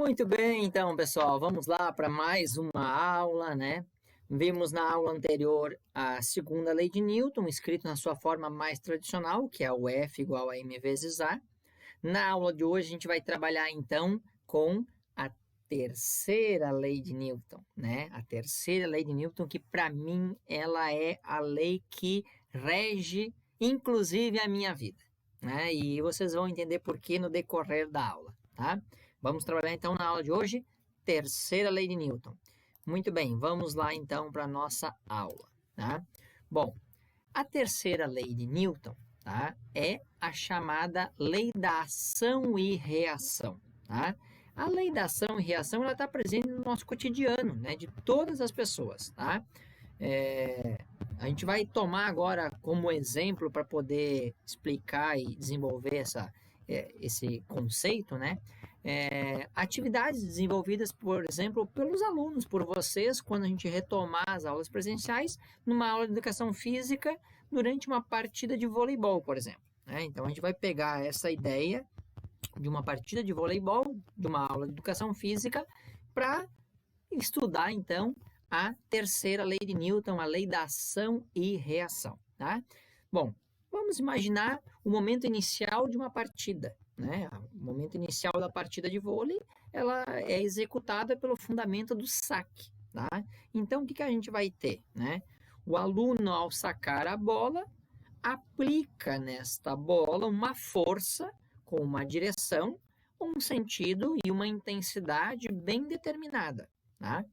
Muito bem, então, pessoal, vamos lá para mais uma aula, né? Vimos na aula anterior a segunda lei de Newton, escrito na sua forma mais tradicional, que é o F igual a m vezes A. Na aula de hoje, a gente vai trabalhar, então, com a terceira lei de Newton, né? A terceira lei de Newton, que para mim, ela é a lei que rege, inclusive, a minha vida, né? E vocês vão entender por que no decorrer da aula, tá? Vamos trabalhar, então, na aula de hoje, terceira lei de Newton. Muito bem, vamos lá, então, para a nossa aula, tá? Bom, a terceira lei de Newton, tá, é a chamada lei da ação e reação, tá? A lei da ação e reação, ela está presente no nosso cotidiano, né, de todas as pessoas, tá? A gente vai tomar agora como exemplo para poder explicar e desenvolver esse conceito, né? Atividades desenvolvidas, por exemplo, pelos alunos, por vocês, quando a gente retomar as aulas presenciais, numa aula de educação física, durante uma partida de voleibol, por exemplo, né? Então, a gente vai pegar essa ideia de uma partida de voleibol, de uma aula de educação física, para estudar, então, a terceira lei de Newton, a lei da ação e reação, tá? Bom, vamos imaginar o momento inicial de uma partida, né? O momento inicial da partida de vôlei, ela é executada pelo fundamento do saque, tá? Então, o que a gente vai ter, né? O aluno, ao sacar a bola, aplica nesta bola uma força com uma direção, um sentido e uma intensidade bem determinada, tá?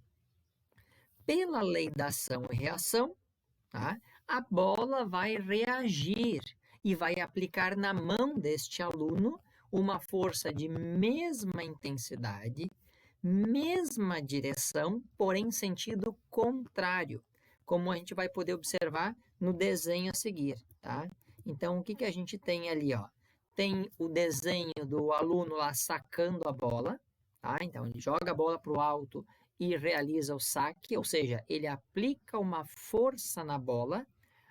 Pela lei da ação e reação, tá? A bola vai reagir e vai aplicar na mão deste aluno uma força de mesma intensidade, mesma direção, porém sentido contrário, como a gente vai poder observar no desenho a seguir, tá? Então, o que a gente tem ali, ó? Tem o desenho do aluno lá sacando a bola, tá? Então, ele joga a bola para o alto e realiza o saque, ou seja, ele aplica uma força na bola.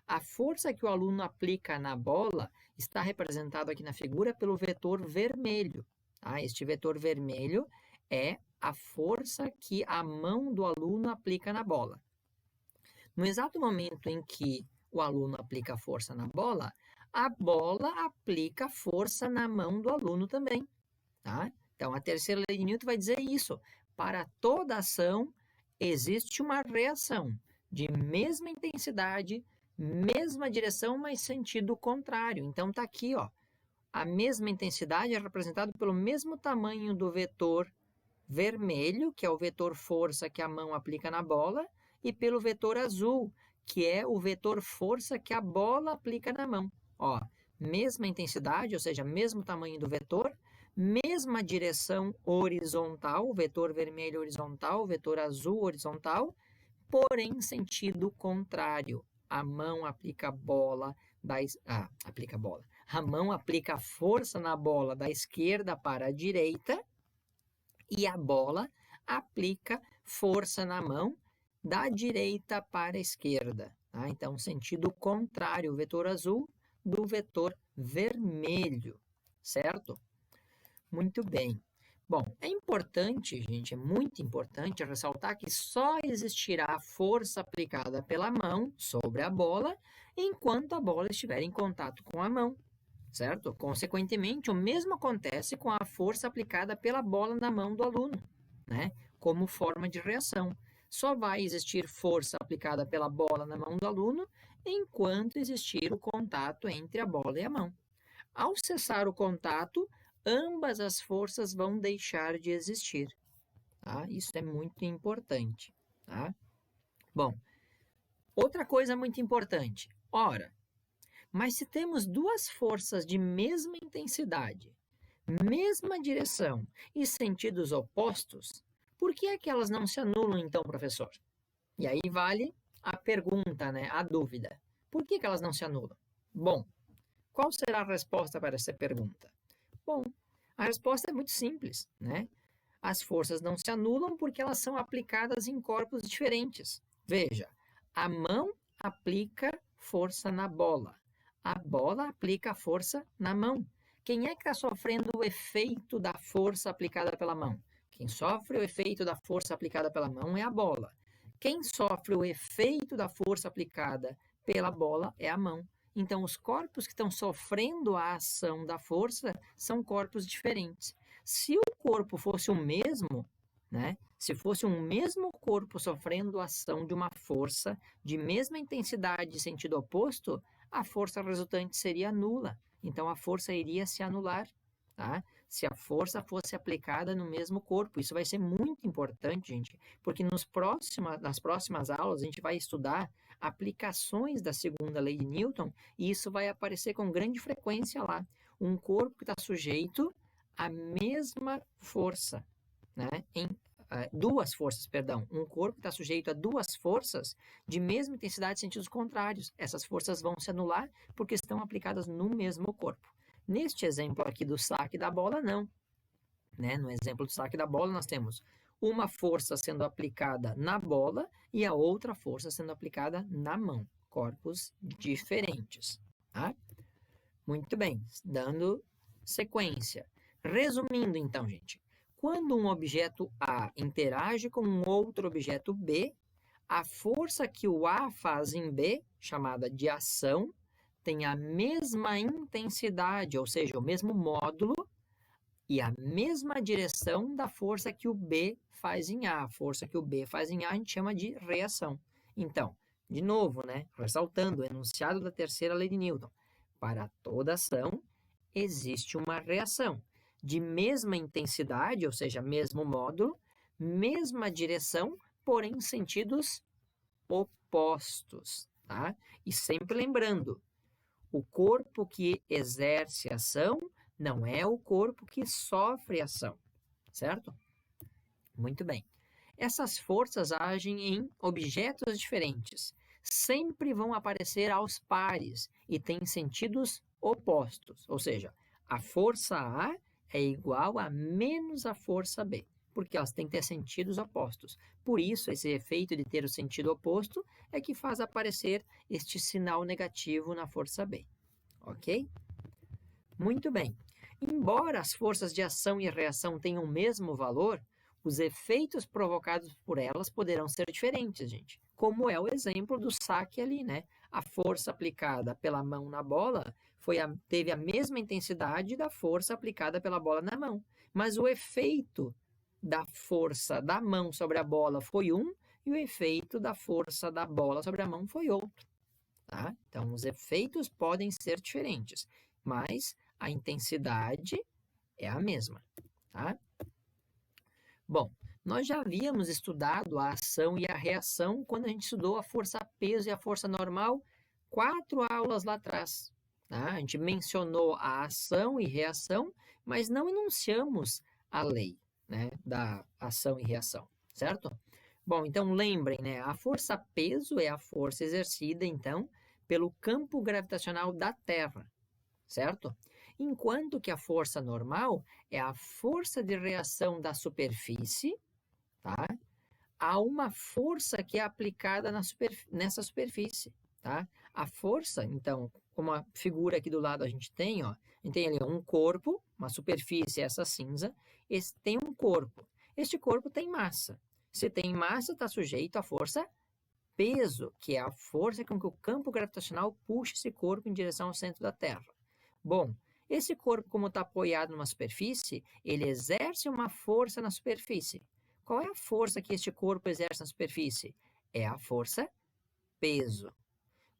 A força que o aluno aplica na bola está representado aqui na figura pelo vetor vermelho. Tá? Este vetor vermelho é a força que a mão do aluno aplica na bola. No exato momento em que o aluno aplica a força na bola, a bola aplica força na mão do aluno também. Tá? Então, a terceira lei de Newton vai dizer isso. Para toda ação, existe uma reação de mesma intensidade, mesma direção, mas sentido contrário. Então, está aqui, ó. A mesma intensidade é representada pelo mesmo tamanho do vetor vermelho, que é o vetor força que a mão aplica na bola, e pelo vetor azul, que é o vetor força que a bola aplica na mão. Ó, mesma intensidade, ou seja, mesmo tamanho do vetor, mesma direção horizontal, vetor vermelho horizontal, vetor azul horizontal, porém sentido contrário. A mão aplica a bola aplica a bola. A mão aplica força na bola da esquerda para a direita e a bola aplica força na mão da direita para a esquerda. Tá? Então, sentido contrário, o vetor azul do vetor vermelho, certo? Muito bem. Bom, é importante, gente, é muito importante ressaltar que só existirá força aplicada pela mão sobre a bola enquanto a bola estiver em contato com a mão, certo? Consequentemente, o mesmo acontece com a força aplicada pela bola na mão do aluno, né? Como forma de reação. Só vai existir força aplicada pela bola na mão do aluno enquanto existir o contato entre a bola e a mão. Ao cessar o contato, ambas as forças vão deixar de existir. Tá? Isso é muito importante. Tá? Bom, outra coisa muito importante. Ora, mas se temos duas forças de mesma intensidade, mesma direção e sentidos opostos, por que é que elas não se anulam então, professor? E aí vale a pergunta, né? A dúvida. Por que elas não se anulam? Bom, qual será a resposta para essa pergunta? Bom, a resposta é muito simples, né? As forças não se anulam porque elas são aplicadas em corpos diferentes. Veja, a mão aplica força na bola. A bola aplica força na mão. Quem é que está sofrendo o efeito da força aplicada pela mão? Quem sofre o efeito da força aplicada pela mão é a bola. Quem sofre o efeito da força aplicada pela bola é a mão. Então, os corpos que estão sofrendo a ação da força são corpos diferentes. Se o corpo fosse o mesmo, né? Se fosse um mesmo corpo sofrendo a ação de uma força de mesma intensidade e sentido oposto, a força resultante seria nula. Então, a força iria se anular, tá? Se a força fosse aplicada no mesmo corpo. Isso vai ser muito importante, gente, porque nas próximas aulas a gente vai estudar aplicações da segunda lei de Newton e isso vai aparecer com grande frequência lá. Um corpo que está sujeito à mesma força, né? Duas forças, perdão. Um corpo que está sujeito a duas forças de mesma intensidade em sentidos contrários. Essas forças vão se anular porque estão aplicadas no mesmo corpo. Neste exemplo aqui do saque da bola, não. Né? No exemplo do saque da bola, nós temos uma força sendo aplicada na bola e a outra força sendo aplicada na mão. Corpos diferentes. Tá? Muito bem, dando sequência. Resumindo, então, gente, quando um objeto A interage com um outro objeto B, a força que o A faz em B, chamada de ação, tem a mesma intensidade, ou seja, o mesmo módulo e a mesma direção da força que o B faz em A. A força que o B faz em A a gente chama de reação. Então, de novo, né, ressaltando o enunciado da terceira lei de Newton. Para toda ação, existe uma reação de mesma intensidade, ou seja, mesmo módulo, mesma direção, porém sentidos opostos, tá? E sempre lembrando, o corpo que exerce ação não é o corpo que sofre ação, certo? Muito bem. Essas forças agem em objetos diferentes, sempre vão aparecer aos pares e têm sentidos opostos, ou seja, a força A é igual a menos a força B, porque elas têm que ter sentidos opostos. Por isso, esse efeito de ter o sentido oposto é que faz aparecer este sinal negativo na força B, ok? Muito bem. Embora as forças de ação e reação tenham o mesmo valor, os efeitos provocados por elas poderão ser diferentes, gente. Como é o exemplo do saque ali, né? A força aplicada pela mão na bola teve a mesma intensidade da força aplicada pela bola na mão. Mas o efeito da força da mão sobre a bola foi um e o efeito da força da bola sobre a mão foi outro. Tá? Então, os efeitos podem ser diferentes, mas a intensidade é a mesma, tá? Bom, nós já havíamos estudado a ação e a reação quando a gente estudou a força-peso e a força normal 4 aulas lá atrás, tá? A gente mencionou a ação e reação, mas não enunciamos a lei, né, da ação e reação, certo? Bom, então lembrem, né, a força-peso é a força exercida, então, pelo campo gravitacional da Terra, certo? Enquanto que a força normal é a força de reação da superfície, tá? A uma força que é aplicada nessa superfície, tá? A força, então, como a figura aqui do lado a gente tem, ó, a gente tem ali um corpo, uma superfície, essa cinza, tem um corpo. Este corpo tem massa. Se tem massa, está sujeito à força peso, que é a força com que o campo gravitacional puxa esse corpo em direção ao centro da Terra. Bom, esse corpo, como está apoiado numa superfície, ele exerce uma força na superfície. Qual é a força que este corpo exerce na superfície? É a força peso.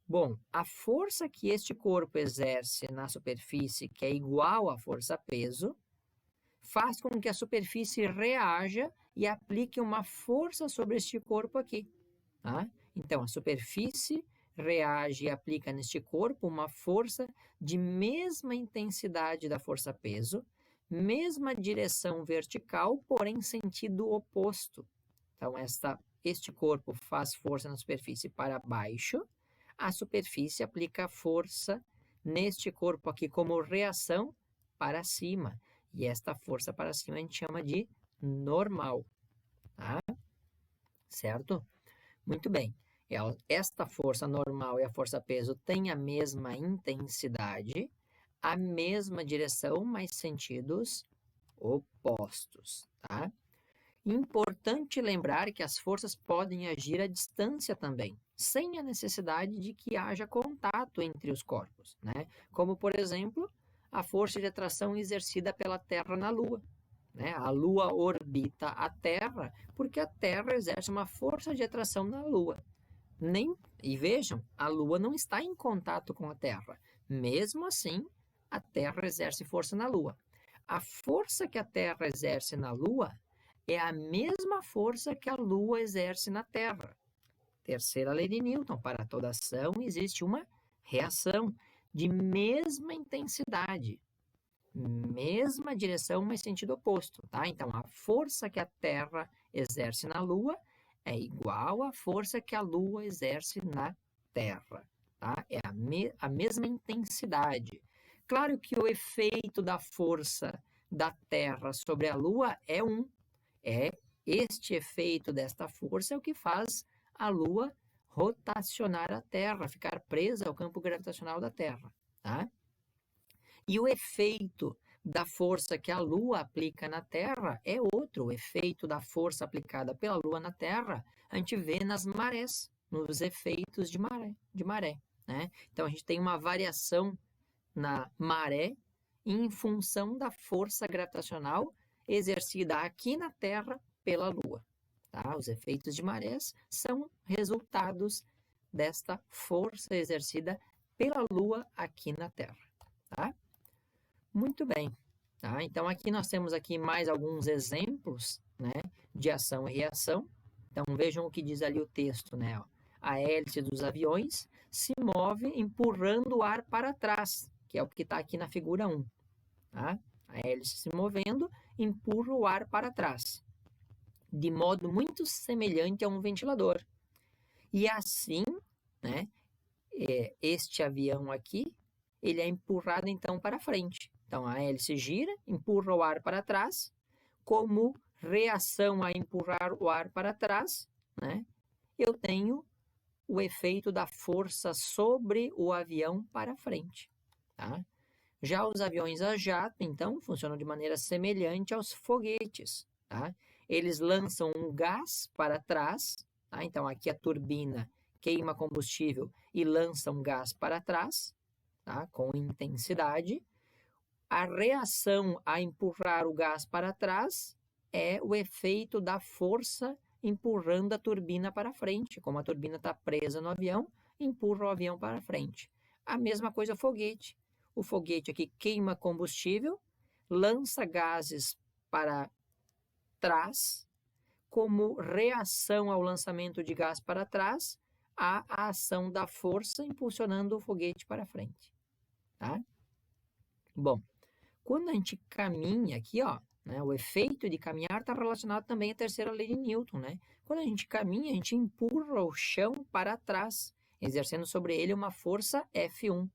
Bom, a força que este corpo exerce na superfície, que é igual à força peso, faz com que a superfície reaja e aplique uma força sobre este corpo aqui. Tá? Então, a superfície reage e aplica neste corpo uma força de mesma intensidade da força-peso, mesma direção vertical, porém sentido oposto. Então, este corpo faz força na superfície para baixo, a superfície aplica força neste corpo aqui como reação para cima. E esta força para cima a gente chama de normal. Tá? Certo? Muito bem. Esta força normal e a força peso têm a mesma intensidade, a mesma direção, mas sentidos opostos, tá? Importante lembrar que as forças podem agir à distância também, sem a necessidade de que haja contato entre os corpos, né? Como, por exemplo, a força de atração exercida pela Terra na Lua, né? A Lua orbita a Terra porque a Terra exerce uma força de atração na Lua. E vejam, a Lua não está em contato com a Terra. Mesmo assim, a Terra exerce força na Lua. A força que a Terra exerce na Lua é a mesma força que a Lua exerce na Terra. Terceira lei de Newton: para toda ação existe uma reação de mesma intensidade, mesma direção, mas sentido oposto, tá? Então, a força que a Terra exerce na Lua é igual à força que a Lua exerce na Terra, tá? É a mesma intensidade. Claro que o efeito da força da Terra sobre a Lua é este efeito desta força é o que faz a Lua rotacionar a Terra, ficar presa ao campo gravitacional da Terra, tá? E o efeito da força que a Lua aplica na Terra é outro. O efeito da força aplicada pela Lua na Terra, a gente vê nas marés, nos efeitos de maré, né? Então, a gente tem uma variação na maré em função da força gravitacional exercida aqui na Terra pela Lua, tá? Os efeitos de marés são resultados desta força exercida pela Lua aqui na Terra, tá? Muito bem, tá? Então, aqui nós temos aqui mais alguns exemplos, né, de ação e reação. Então, vejam o que diz ali o texto, né? A hélice dos aviões se move empurrando o ar para trás, que é o que está aqui na figura 1, tá? A hélice se movendo empurra o ar para trás, de modo muito semelhante a um ventilador. E assim, né, este avião aqui, ele é empurrado então para frente. Então, a hélice gira, empurra o ar para trás, como reação a empurrar o ar para trás, né, eu tenho o efeito da força sobre o avião para frente, tá? Já os aviões a jato, então, funcionam de maneira semelhante aos foguetes, tá? Eles lançam um gás para trás, tá? Então, aqui a turbina queima combustível e lança um gás para trás, tá? Com intensidade. A reação a empurrar o gás para trás é o efeito da força empurrando a turbina para frente. Como a turbina está presa no avião, empurra o avião para frente. A mesma coisa o foguete. O foguete aqui queima combustível, lança gases para trás, como reação ao lançamento de gás para trás, há a ação da força impulsionando o foguete para frente, tá? Bom, quando a gente caminha aqui, ó, né, o efeito de caminhar está relacionado também à terceira lei de Newton, né? Quando a gente caminha, a gente empurra o chão para trás, exercendo sobre ele uma força F1.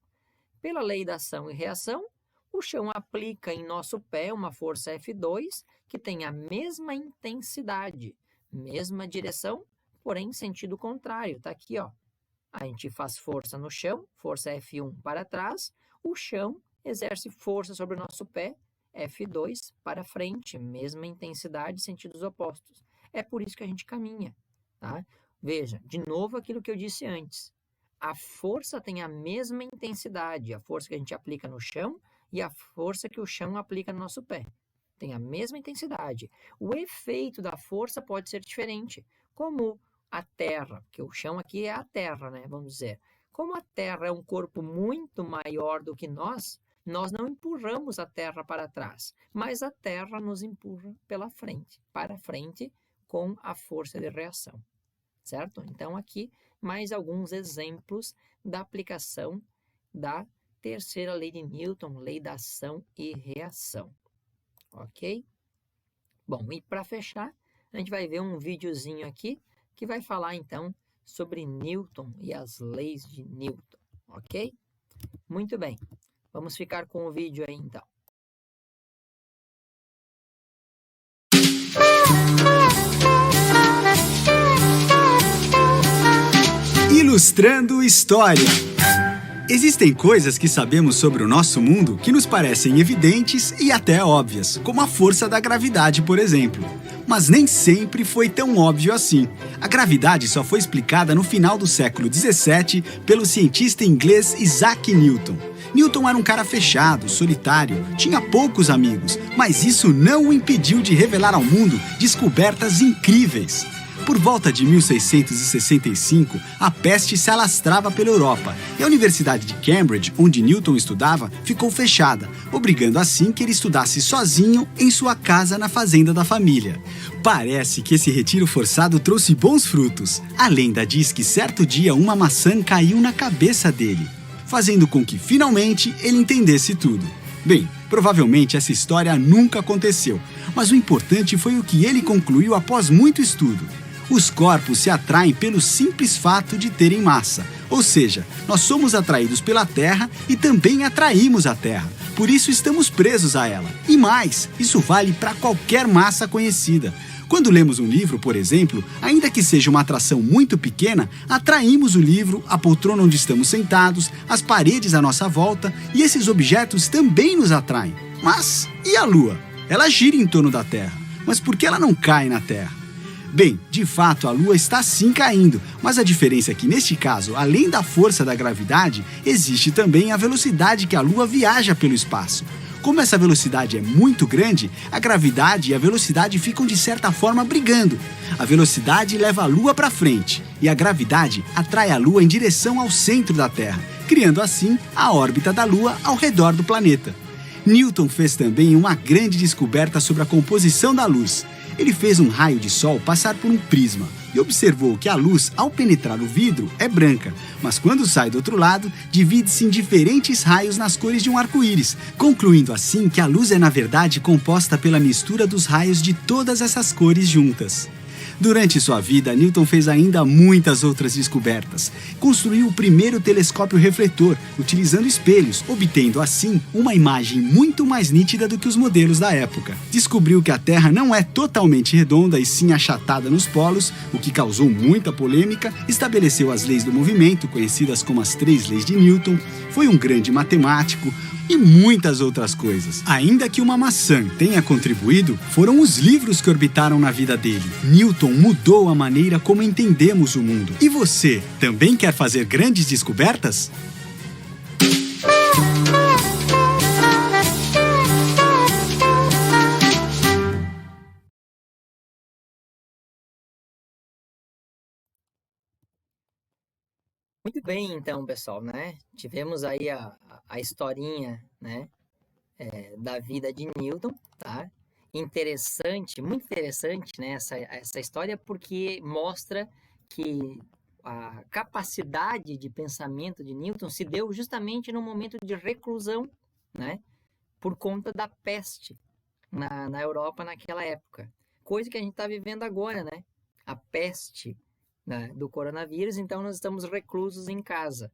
Pela lei da ação e reação, o chão aplica em nosso pé uma força F2 que tem a mesma intensidade, mesma direção, porém em sentido contrário. Está aqui, ó. A gente faz força no chão, força F1 para trás, o chão exerce força sobre o nosso pé, F2 para frente, mesma intensidade, sentidos opostos. É por isso que a gente caminha, tá? Veja, de novo aquilo que eu disse antes. A força tem a mesma intensidade, a força que a gente aplica no chão e a força que o chão aplica no nosso pé. Tem a mesma intensidade. O efeito da força pode ser diferente, como a Terra, porque o chão aqui é a Terra, né? Vamos dizer. Como a Terra é um corpo muito maior do que nós não empurramos a Terra para trás, mas a Terra nos empurra para frente, com a força de reação, certo? Então, aqui, mais alguns exemplos da aplicação da terceira lei de Newton, lei da ação e reação, ok? Bom, e para fechar, a gente vai ver um videozinho aqui que vai falar, então, sobre Newton e as leis de Newton, ok? Muito bem, vamos ficar com o vídeo aí, então. Ilustrando História. Existem coisas que sabemos sobre o nosso mundo que nos parecem evidentes e até óbvias, como a força da gravidade, por exemplo. Mas nem sempre foi tão óbvio assim. A gravidade só foi explicada no final do século XVII pelo cientista inglês Isaac Newton. Newton era um cara fechado, solitário, tinha poucos amigos, mas isso não o impediu de revelar ao mundo descobertas incríveis. Por volta de 1665, a peste se alastrava pela Europa e a Universidade de Cambridge, onde Newton estudava, ficou fechada, obrigando assim que ele estudasse sozinho em sua casa na fazenda da família. Parece que esse retiro forçado trouxe bons frutos. A lenda diz que certo dia uma maçã caiu na cabeça dele, fazendo com que finalmente ele entendesse tudo. Bem, provavelmente essa história nunca aconteceu, mas o importante foi o que ele concluiu após muito estudo. Os corpos se atraem pelo simples fato de terem massa, ou seja, nós somos atraídos pela Terra e também atraímos a Terra, por isso estamos presos a ela. E mais, isso vale para qualquer massa conhecida. Quando lemos um livro, por exemplo, ainda que seja uma atração muito pequena, atraímos o livro, a poltrona onde estamos sentados, as paredes à nossa volta, e esses objetos também nos atraem. Mas e a Lua? Ela gira em torno da Terra, mas por que ela não cai na Terra? Bem, de fato a Lua está sim caindo, mas a diferença é que neste caso, além da força da gravidade, existe também a velocidade que a Lua viaja pelo espaço. Como essa velocidade é muito grande, a gravidade e a velocidade ficam de certa forma brigando. A velocidade leva a Lua para frente e a gravidade atrai a Lua em direção ao centro da Terra, criando assim a órbita da Lua ao redor do planeta. Newton fez também uma grande descoberta sobre a composição da luz. Ele fez um raio de sol passar por um prisma e observou que a luz, ao penetrar o vidro, é branca, mas quando sai do outro lado, divide-se em diferentes raios nas cores de um arco-íris, concluindo assim que a luz é na verdade composta pela mistura dos raios de todas essas cores juntas. Durante sua vida, Newton fez ainda muitas outras descobertas. Construiu o primeiro telescópio refletor, utilizando espelhos, obtendo assim uma imagem muito mais nítida do que os modelos da época. Descobriu que a Terra não é totalmente redonda e sim achatada nos polos, o que causou muita polêmica. Estabeleceu as leis do movimento, conhecidas como as 3 leis de Newton. Foi um grande matemático e muitas outras coisas. Ainda que uma maçã tenha contribuído, foram os livros que orbitaram na vida dele. Newton mudou a maneira como entendemos o mundo. E você, também quer fazer grandes descobertas? Muito bem, então, pessoal, né? Tivemos aí a historinha, né, da vida de Newton, tá? Interessante, muito interessante, né, essa história, porque mostra que a capacidade de pensamento de Newton se deu justamente no momento de reclusão, né, por conta da peste na Europa naquela época. Coisa que a gente está vivendo agora, né? A peste, né, do coronavírus, então nós estamos reclusos em casa.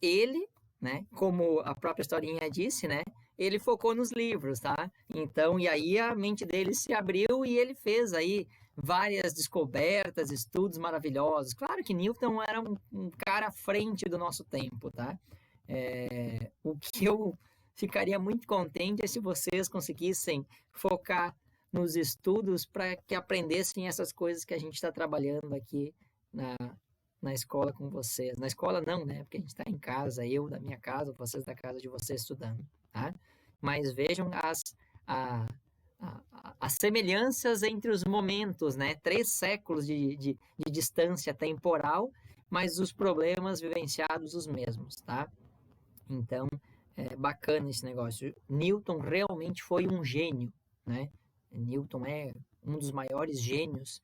Ele, né, como a própria historinha disse, né, ele focou nos livros, tá? Então, e aí a mente dele se abriu e ele fez aí várias descobertas, estudos maravilhosos. Claro que Newton era um cara à frente do nosso tempo, tá? O que eu ficaria muito contente é se vocês conseguissem focar nos estudos para que aprendessem essas coisas que a gente está trabalhando aqui na escola com vocês. Na escola não, né? Porque a gente está em casa, eu da minha casa, vocês da casa de vocês estudando, tá? Mas vejam as semelhanças entre os momentos, né? 3 séculos de distância temporal, mas os problemas vivenciados os mesmos, tá? Então, é bacana esse negócio. Newton realmente foi um gênio, né? Newton é um dos maiores gênios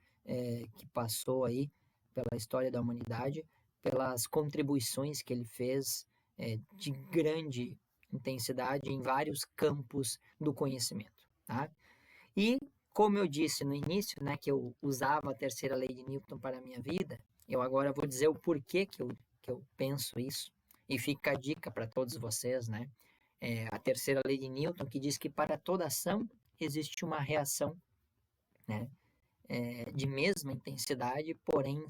que passou aí pela história da humanidade, pelas contribuições que ele fez de grande intensidade em vários campos do conhecimento, tá? E, como eu disse no início, né, que eu usava a terceira lei de Newton para a minha vida, eu agora vou dizer o porquê que eu penso isso, e fica a dica para todos vocês, né? A terceira lei de Newton, que diz que para toda ação existe uma reação, né? De mesma intensidade, porém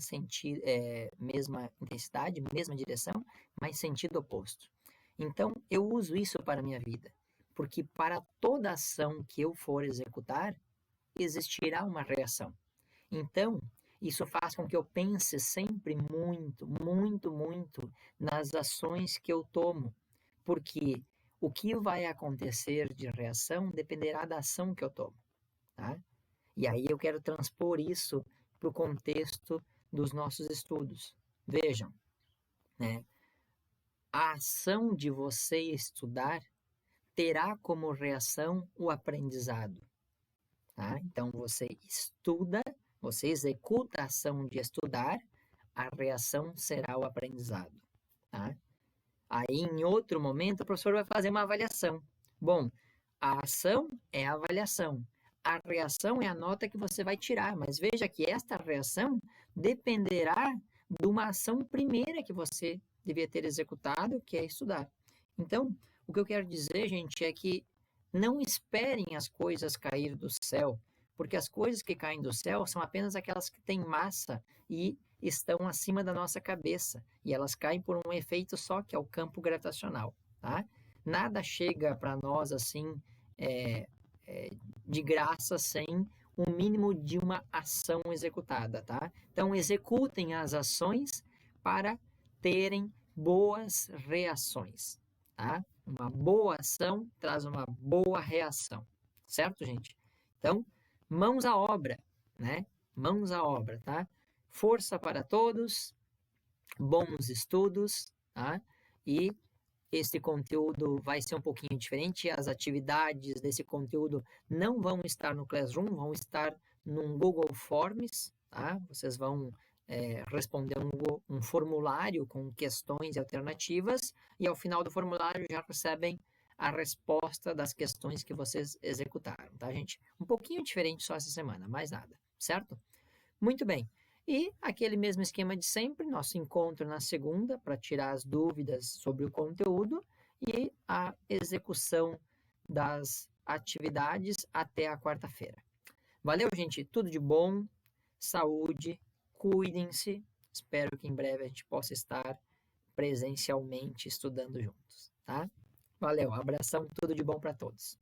mesma intensidade, mesma direção, mas sentido oposto. Então, eu uso isso para a minha vida, porque para toda ação que eu for executar, existirá uma reação. Então, isso faz com que eu pense sempre muito, muito, muito nas ações que eu tomo, porque o que vai acontecer de reação dependerá da ação que eu tomo, tá? E aí eu quero transpor isso para o contexto dos nossos estudos. Vejam, né? A ação de você estudar terá como reação o aprendizado, tá? Então você estuda, você executa a ação de estudar, a reação será o aprendizado, tá? Aí em outro momento o professor vai fazer uma avaliação. Bom, a ação é a avaliação. A reação é a nota que você vai tirar, mas veja que esta reação dependerá de uma ação primeira que você devia ter executado, que é estudar. Então, o que eu quero dizer, gente, é que não esperem as coisas cair do céu, porque as coisas que caem do céu são apenas aquelas que têm massa e estão acima da nossa cabeça, e elas caem por um efeito só, que é o campo gravitacional, tá? Nada chega para nós assim de graça sem o mínimo de uma ação executada, tá? Então, executem as ações para terem boas reações, tá? Uma boa ação traz uma boa reação, certo, gente? Então, mãos à obra, né? Mãos à obra, tá? Força para todos, bons estudos, tá? E este conteúdo vai ser um pouquinho diferente, as atividades desse conteúdo não vão estar no Classroom, vão estar num Google Forms, tá? Vocês vão responder um formulário com questões e alternativas, e ao final do formulário já recebem a resposta das questões que vocês executaram, tá, gente? Um pouquinho diferente só essa semana, mais nada, certo? Muito bem. E aquele mesmo esquema de sempre, nosso encontro na segunda para tirar as dúvidas sobre o conteúdo e a execução das atividades até a quarta-feira. Valeu, gente. Tudo de bom, saúde, cuidem-se. Espero que em breve a gente possa estar presencialmente estudando juntos, tá? Valeu, abração, tudo de bom para todos.